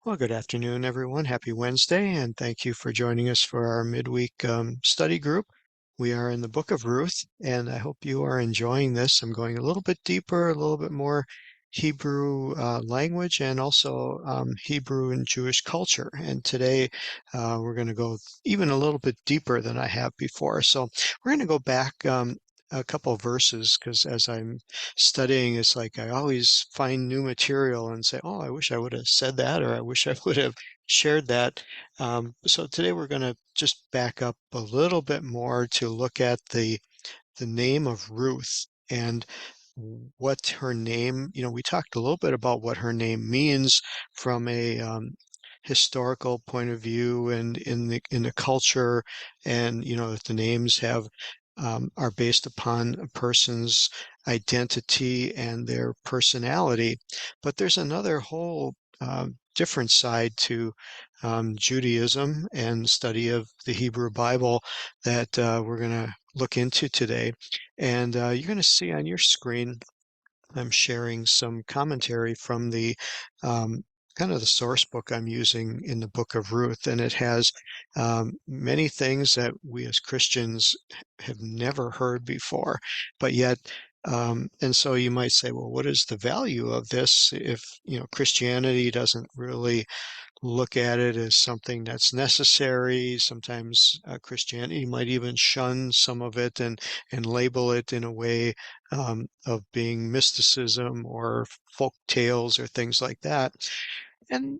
Well, good afternoon, everyone. Happy Wednesday, and thank you for joining us for our midweek study group. We are in the book of Ruth, and I hope you are enjoying this. I'm going a little bit deeper, a little bit more Hebrew language, and also Hebrew and Jewish culture. And today we're going to go even a little bit deeper than I have before. So we're going to go back a couple of verses because as I'm studying, it's like I always find new material and say, oh, I wish I would have said that, or I wish I would have shared that. So today we're going to just back up a little bit more to look at the name of Ruth and what her name, we talked a little bit about what her name means from a historical point of view and in the culture, and that the names have are based upon a person's identity and their personality. But there's another whole different side to Judaism and study of the Hebrew Bible that we're going to look into today. And you're going to see on your screen, I'm sharing some commentary from the kind of the source book I'm using in the book of Ruth. And it has many things that we as Christians have never heard before, but yet and so you might say, well, what is the value of this if, Christianity doesn't really look at it as something that's necessary. Sometimes Christianity might even shun some of it and label it in a way of being mysticism or folk tales or things like that. And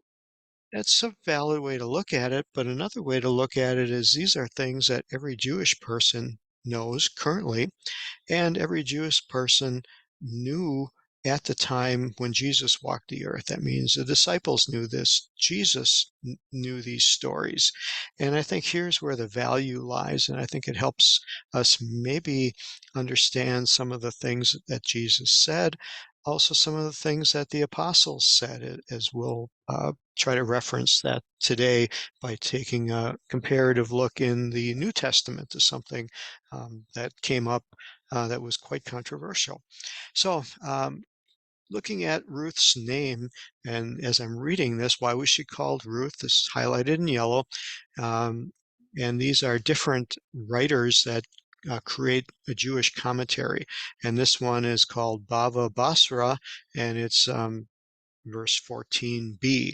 that's a valid way to look at it, but another way to look at it is these are things that every Jewish person knows currently, and every Jewish person knew at the time when Jesus walked the earth. That means the disciples knew this. Jesus knew these stories. And I think here's where the value lies. And I think it helps us maybe understand some of the things that Jesus said, also some of the things that the apostles said, as we'll try to reference that today by taking a comparative look in the New Testament to something that came up that was quite controversial. So, looking at Ruth's name, and as I'm reading this, why was she called Ruth? This is highlighted in yellow. Um, and these are different writers that create a Jewish commentary. And this one is called Bava Basra, and it's verse 14b.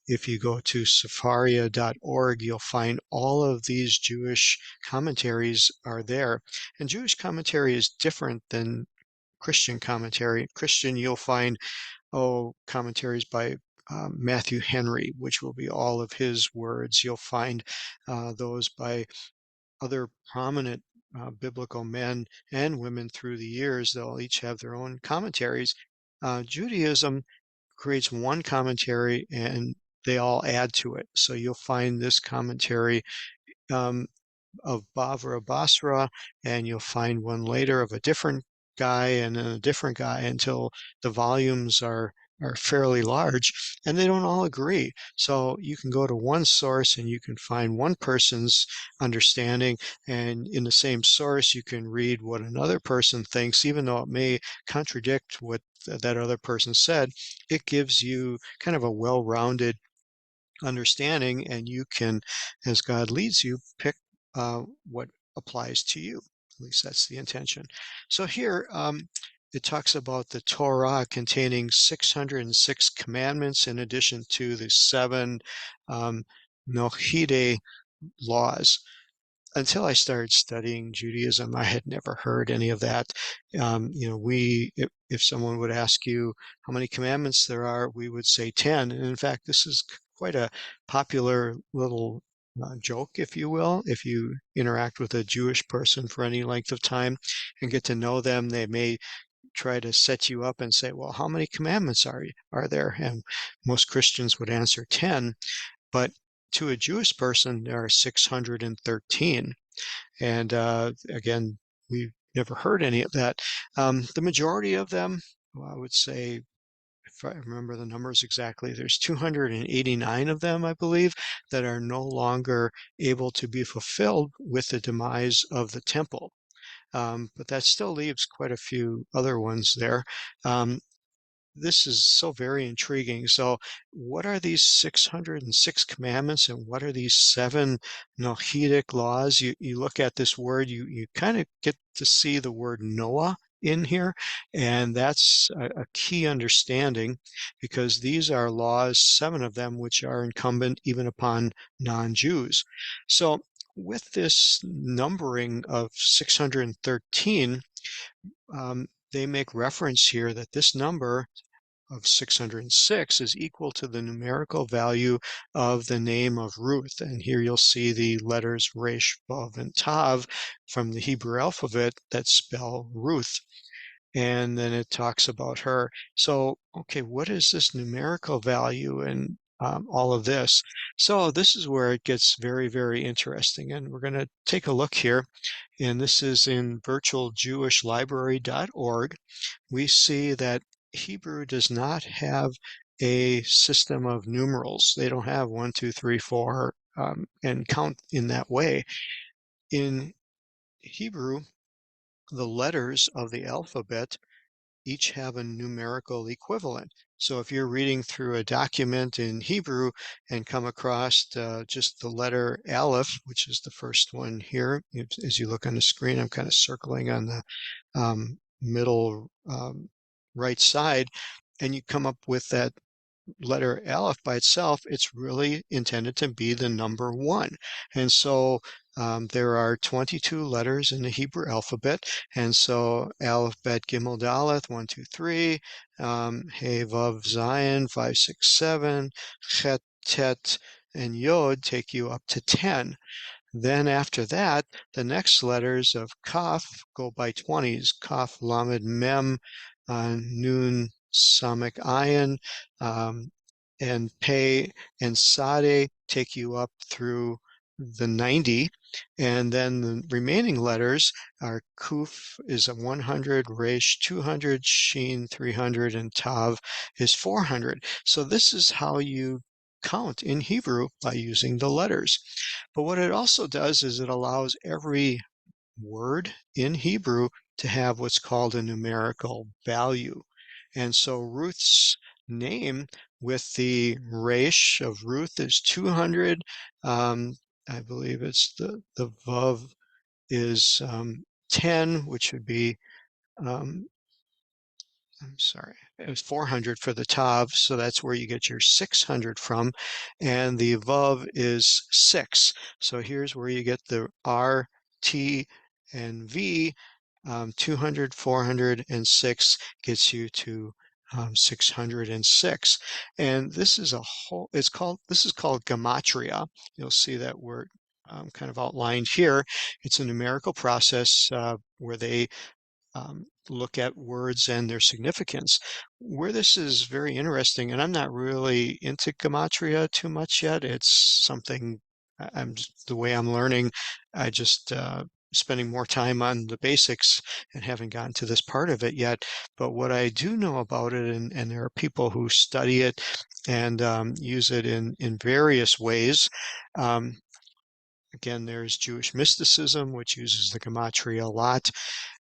If you go to Sepharia.org, you'll find all of these Jewish commentaries are there. And Jewish commentary is different than Christian commentary. Christian, you'll find, commentaries by Matthew Henry, which will be all of his words. You'll find those by other prominent biblical men and women through the years. They'll each have their own commentaries. Judaism creates one commentary and they all add to it. So you'll find this commentary um, of Bavra Basra, and you'll find one later of a different guy and then a different guy until the volumes are fairly large, and they don't all agree. So you can go to one source and you can find one person's understanding, and in the same source you can read what another person thinks, even though it may contradict what that other person said. It gives you kind of a well-rounded understanding, and you can, as God leads you, pick what applies to you. At least that's the intention. So here it talks about the Torah containing 606 commandments in addition to the seven um, Noahide laws. Until I started studying Judaism, I had never heard any of that. If someone would ask you how many commandments there are, we would say 10. And in fact, this is quite a popular little joke, if you will. If you interact with a Jewish person for any length of time and get to know them, they may try to set you up and say, well, how many commandments are there? And most Christians would answer 10. But to a Jewish person, there are 613. And again, we've never heard any of that. The majority of them, well, I would say, if I remember the numbers exactly, there's 289 of them, I believe, that are no longer able to be fulfilled with the demise of the temple. But that still leaves quite a few other ones there. Um, this is so very intriguing. So, what are these 606 commandments and what are these seven Noahidic laws? You look at this word, you kind of get to see the word Noah in here, and that's a key understanding because these are laws, seven of them, which are incumbent even upon non-Jews. So, with this numbering of 613, they make reference here that this number of 606 is equal to the numerical value of the name of Ruth. And here you'll see the letters Resh, Vav, and Tav from the Hebrew alphabet that spell Ruth. And then it talks about her. So, okay, what is this numerical value and all of this? So this is where it gets very, very interesting. And we're going to take a look here. And this is in virtualjewishlibrary.org. We see that Hebrew does not have a system of numerals. They don't have 1, 2, 3, 4, and count in that way. In Hebrew, the letters of the alphabet each have a numerical equivalent. So if you're reading through a document in Hebrew and come across just the letter Aleph, which is the first one here, as you look on the screen, I'm kind of circling on the middle right side, and you come up with that letter Aleph by itself, it's really intended to be the number one. And so there are 22 letters in the Hebrew alphabet. And so Aleph, Bet, Gimel, Daleth, 1, 2, 3, Hey, Vav, Zion, 5, 6, 7, Chet, Tet, and Yod take you up to 10. Then after that, the next letters of Kaf go by 20s. Kaf, Lamed, Mem, Nun, Samek, Ayin, and Pei and Sade take you up through the 90. And then the remaining letters are Kuf is a 100, Resh 200, Shin 300, and Tav is 400. So this is how you count in Hebrew by using the letters. But what it also does is it allows every word in Hebrew to have what's called a numerical value. And so Ruth's name with the resh of Ruth is 200. I believe it's the vav is 10, which would be um, I'm sorry, it was 400 for the Tav, so that's where you get your 600 from. And the Vav is 6. So here's where you get the R, T, and V. 200, 400, and 6 gets you to 606. And this is this is called Gematria. You'll see that word kind of outlined here. It's a numerical process where they look at words and their significance. Where this is very interesting, and I'm not really into Gematria too much yet. It's something I'm the way I'm learning. I just spending more time on the basics and haven't gotten to this part of it yet. But what I do know about it, and there are people who study it and use it in various ways. Again, there's Jewish mysticism, which uses the Gematria a lot.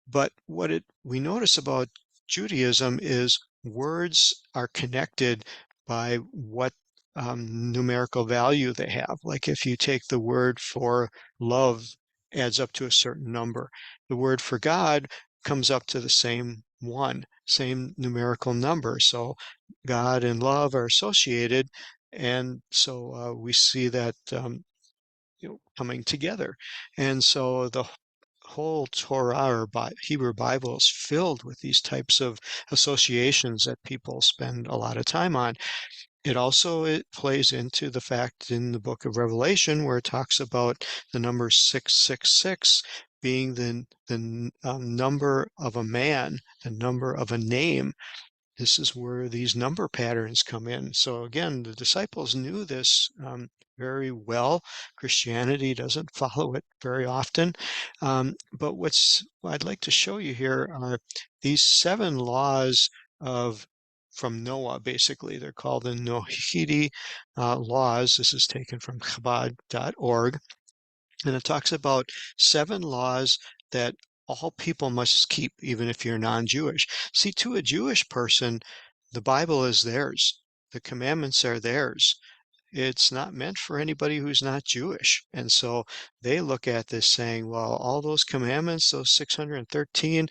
But what we notice about Judaism is words are connected by what numerical value they have. Like if you take the word for love adds up to a certain number. The word for God comes up to the same one, same numerical number. So God and love are associated. And so we see that coming together. And so the whole Torah or Hebrew Bible is filled with these types of associations that people spend a lot of time on. It plays into the fact in the book of Revelation where it talks about the number 666 being the number of a man, the number of a name. This is where these number patterns come in. So again, the disciples knew this very well. Christianity doesn't follow it very often. But what I'd like to show you here are these 7 laws from Noah, basically. They're called the Noahide laws. This is taken from Chabad.org. And it talks about 7 laws that all people must keep, even if you're non-Jewish. See, to a Jewish person, The Bible is theirs. The commandments are theirs. It's not meant for anybody who's not Jewish. And so they look at this saying, well, all those commandments, those 613,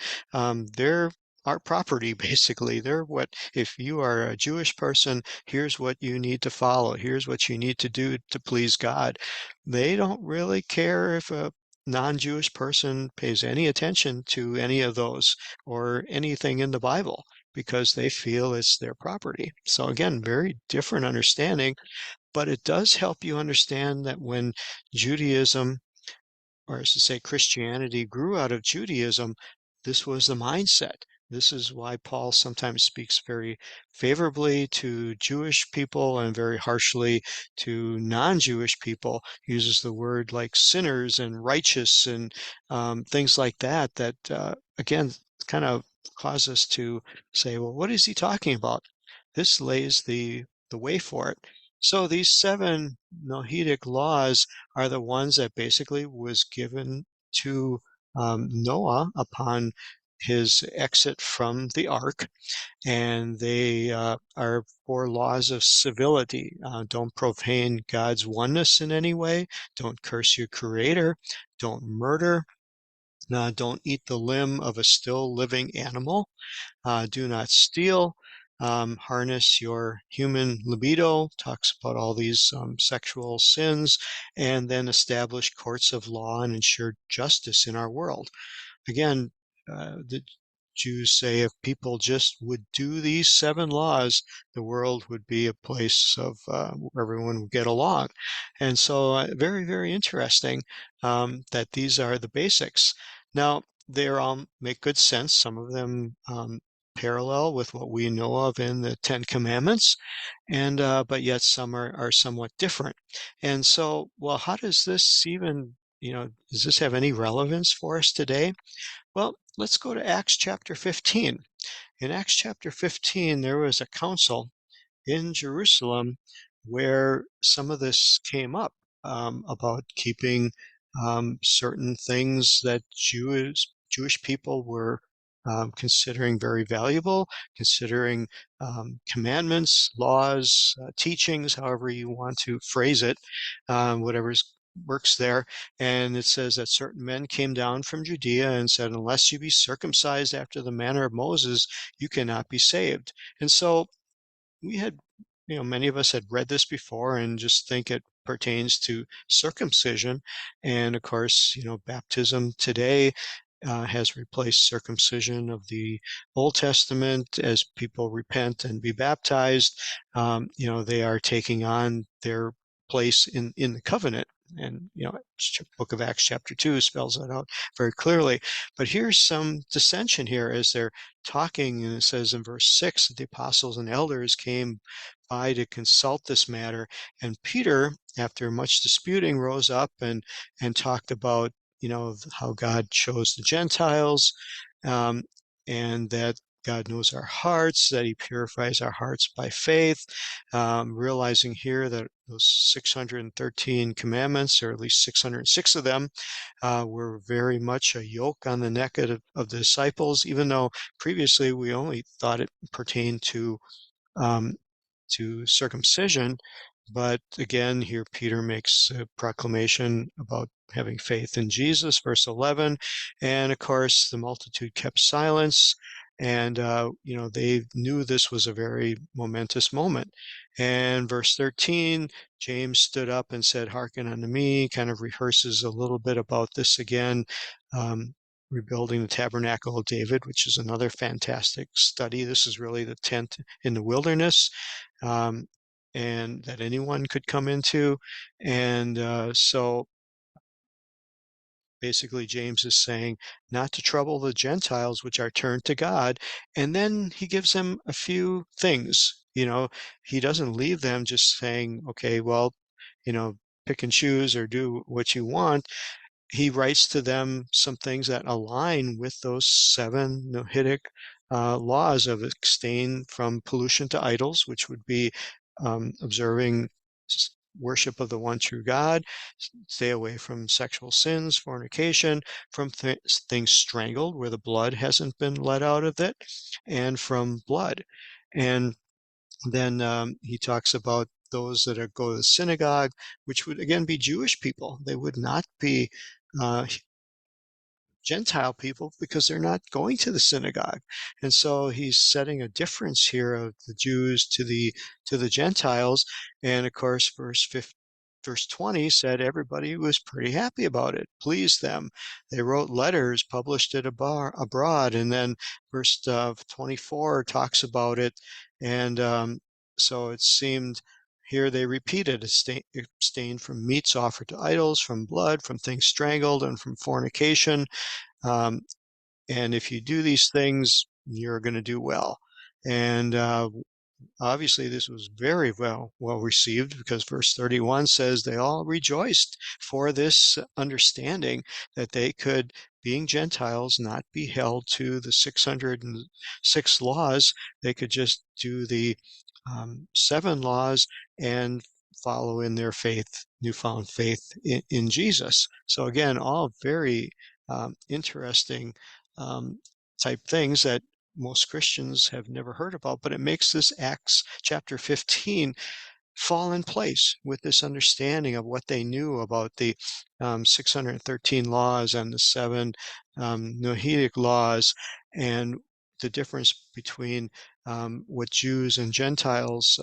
they're our property, basically. They're what, if you are a Jewish person, here's what you need to follow. Here's what you need to do to please God. They don't really care if a non-Jewish person pays any attention to any of those or anything in the Bible because they feel it's their property. So again, very different understanding, but it does help you understand that when Judaism, or I should say Christianity, grew out of Judaism, this was the mindset. This is why Paul sometimes speaks very favorably to Jewish people and very harshly to non-Jewish people, uses the word like sinners and righteous and things like that, that again, kind of cause us to say, well, what is he talking about? This lays the way for it. So these seven Noahidic laws are the ones that basically was given to Noah upon his exit from the ark, and they are 4 laws of civility. Don't profane God's oneness in any way. Don't curse your creator. Don't murder. Don't eat the limb of a still living animal. Do not steal. Harness your human libido, talks about all these sexual sins, and then establish courts of law and ensure justice in our world. Again, the Jews say if people just would do these 7 laws, the world would be a place of where everyone would get along. And so, very, very interesting that these are the basics. Now, they all make good sense. Some of them parallel with what we know of in the Ten Commandments, and but yet some are somewhat different. And so, well, how does this even, does this have any relevance for us today? Well, let's go to Acts chapter 15. In Acts chapter 15, there was a council in Jerusalem where some of this came up about keeping certain things that Jewish people were considering very valuable, considering commandments, laws, teachings, however you want to phrase it, whatever works there. And it says that certain men came down from Judea and said, unless you be circumcised after the manner of Moses, you cannot be saved. And so we had, many of us had read this before and just think it pertains to circumcision. And of course, baptism today has replaced circumcision of the Old Testament. As people repent and be baptized, they are taking on their place in the covenant. And, book of Acts chapter 2 spells that out very clearly. But here's some dissension here as they're talking, and it says in verse 6 that the apostles and elders came by to consult this matter. And Peter, after much disputing, rose up and talked about, how God chose the Gentiles, um, and that God knows our hearts, that he purifies our hearts by faith, realizing here that those 613 commandments, or at least 606 of them, were very much a yoke on the neck of the disciples, even though previously we only thought it pertained um, to circumcision. But again, here Peter makes a proclamation about having faith in Jesus, verse 11. And of course, the multitude kept silence. And, they knew this was a very momentous moment. And verse 13, James stood up and said, hearken unto me, kind of rehearses a little bit about this again. Rebuilding the tabernacle of David, which is another fantastic study. This is really the tent in the wilderness, um, and that anyone could come into. And so basically, James is saying not to trouble the Gentiles, which are turned to God. And then he gives them a few things. He doesn't leave them just saying, okay, well, you know, pick and choose or do what you want. He writes to them some things that align with those 7 Noahidic laws of abstain from pollution to idols, which would be observing worship of the one true God, stay away from sexual sins, fornication, from things strangled where the blood hasn't been let out of it, and from blood. And then he talks about those that go to the synagogue, which would again be Jewish people. They would not be uh, Gentile people because they're not going to the synagogue. And so he's setting a difference here of the Jews to the Gentiles. And of course, verse 20 said everybody was pretty happy about it, pleased them. They wrote letters, published it abroad. And then verse 24 talks about it. And so it seemed here they repeated, abstain from meats offered to idols, from blood, from things strangled, and from fornication. Um, and if you do these things, you're going to do well. And obviously, this was very well received because verse 31 says they all rejoiced for this understanding that they could, being Gentiles, not be held to the 606 laws. They could just do the 7 laws and follow in their faith, newfound faith in Jesus. So again, all very interesting um, type things that most Christians have never heard about, but it makes this Acts chapter 15 fall in place with this understanding of what they knew about the 613 laws and the 7 Noahidic laws, and the difference between what Jews and Gentiles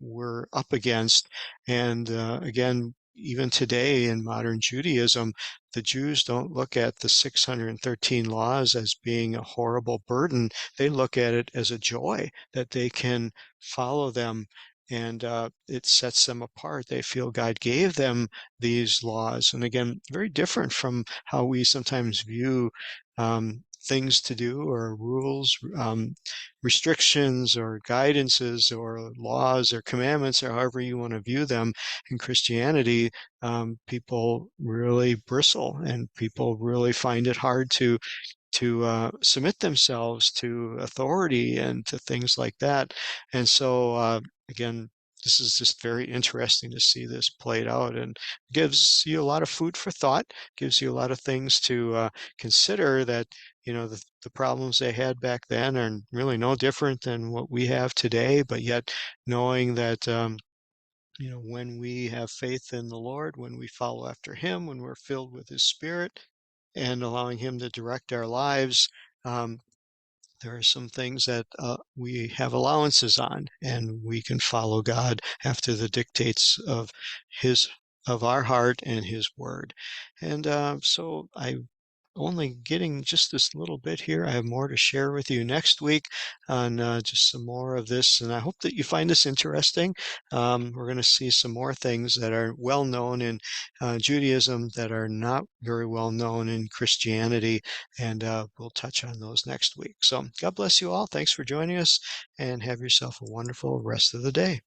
were up against. And again, even today in modern Judaism, the Jews don't look at the 613 laws as being a horrible burden. They look at it as a joy that they can follow them, and it sets them apart. They feel God gave them these laws. And again, very different from how we sometimes view things to do, or rules, restrictions or guidances or laws or commandments, or however you want to view them. In Christianity, people really bristle, and people really find it hard to submit themselves to authority and to things like that. And so, again, this is just very interesting to see this played out, and gives you a lot of food for thought, gives you a lot of things to consider, that, the problems they had back then are really no different than what we have today, but yet knowing that, when we have faith in the Lord, when we follow after Him, when we're filled with His Spirit and allowing Him to direct our lives, um, there are some things that we have allowances on, and we can follow God after the dictates His of our heart and His Word. And so I only getting just this little bit here. I have more to share with you next week on just some more of this, and I hope that you find this interesting. We're going to see some more things that are well known in Judaism that are not very well known in Christianity, and we'll touch on those next week. So God bless you all. Thanks for joining us, and have yourself a wonderful rest of the day.